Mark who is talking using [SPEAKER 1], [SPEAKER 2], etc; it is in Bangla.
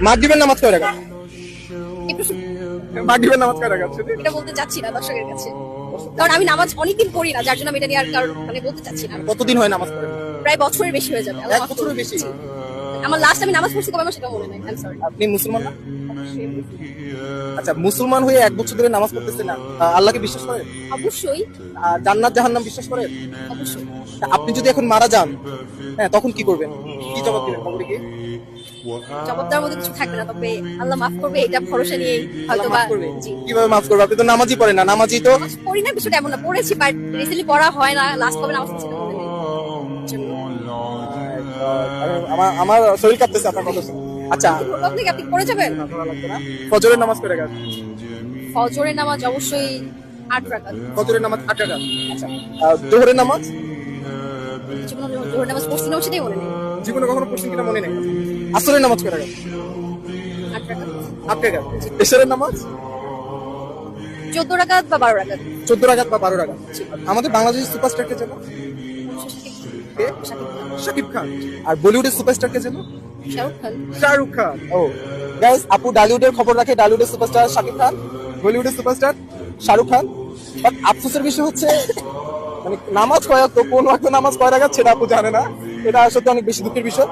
[SPEAKER 1] মাগরিবের নামাজ কয় রাকাত?
[SPEAKER 2] একটু
[SPEAKER 1] মাগরিবের নামাজ কয় রাকাত?
[SPEAKER 2] এটা বলতে চাচ্ছি না দর্শকের কাছে, কারণ আমি নামাজ অনেকদিন পড়ি না, যার জন্য আমি এটা নিয়ে আর কারণ মানে বলতে চাচ্ছি না।
[SPEAKER 1] কতদিন হয় নামাজ পড়েন?
[SPEAKER 2] প্রায় বছরের বেশি হয়ে যাবে। আল্লাহ
[SPEAKER 1] এক
[SPEAKER 2] মাফ
[SPEAKER 1] বছরের
[SPEAKER 2] করুন।
[SPEAKER 1] বেশি?
[SPEAKER 2] জি। আমার লাস্ট আমি নামাজ পড়ছি কবে আমার সেটা মনে নাই। I am sorry.
[SPEAKER 1] আপনি মুসলমান না? আচ্ছা, মুসলমান হয়ে এক বছর ধরে নামাজ পড়তেছেন না, আল্লাহকে বিশ্বাস করেন?
[SPEAKER 2] অবশ্যই
[SPEAKER 1] জান্নাত জাহান্নাম বিশ্বাস করেন?
[SPEAKER 2] অবশ্যই।
[SPEAKER 1] তা আপনি যদি এখন মারা যান, হ্যাঁ, তখন কি করবেন? কি জবাব দিবেন কবরে গিয়ে?
[SPEAKER 2] জবাব দেওয়ার মতো কিছু থাকবে না, তবে আল্লাহ মাফ করবে এটা ভরসা নিয়ে হয়তো
[SPEAKER 1] আল্লাহ
[SPEAKER 2] বা।
[SPEAKER 1] মাফ করবে?
[SPEAKER 2] জি।
[SPEAKER 1] কিভাবে মাফ করবে? আপনি তো নামাজই পড়েন না। নামাজি তো
[SPEAKER 2] নামাজ পড়ি না বিষয়টা এমন না, পড়েছি বাট রিসেন্টলি পড়া হয় না। লাস্ট কবে নামাজ পড়ছি সেটা মনে নেই। জন্য।
[SPEAKER 1] আমার আমার শরীর কাঁপতেছে আপনার কথা শুনে। আচ্ছা,
[SPEAKER 2] আপনি কি আপনি পড়ে যাবেন?
[SPEAKER 1] ফজরের নামাজ কয় রাকাত?
[SPEAKER 2] ফজরের নামাজ অবশ্যই 8 রাকাত।
[SPEAKER 1] ফজরের নামাজ 8 রাকাত। আচ্ছা, জোহরের নামাজ
[SPEAKER 2] জীবনে জোহরের নামাজ পড়ছি না সেটাই মনে নেই।
[SPEAKER 1] জীবনে কখনো পড়ছেন কিনা মনে নেই। আসরের নামাজ কয় রাকাত?
[SPEAKER 2] 8 রাকাত।
[SPEAKER 1] 8 রাকাত। এশারের নামাজ
[SPEAKER 2] 14 রাকাত বা 12 রাকাত।
[SPEAKER 1] 14 রাকাত বা 12 রাকাত। আমাদের বাংলাদেশের সুপারস্টার কে জানো? কে? শাকিব খান। আর বলিউডের সুপারস্টার কে জানো?
[SPEAKER 2] শাহরুখ খান।
[SPEAKER 1] শাহরুখ খান। ও গাইস, আপু ডালিউডের খবর রাখে। ডালিউডের সুপারস্টার শাকিব খান, বলিউডের সুপারস্টার শাহরুখ খান। বাট আফসোসের বিষয় হচ্ছে মানে নামাজ কয় ওয়াক্ত, কোন ওয়াক্ত নামাজ কয় রাকাত সেটা আপু জানে না। এটা আসলে অনেক বেশি দুঃখের বিষয়।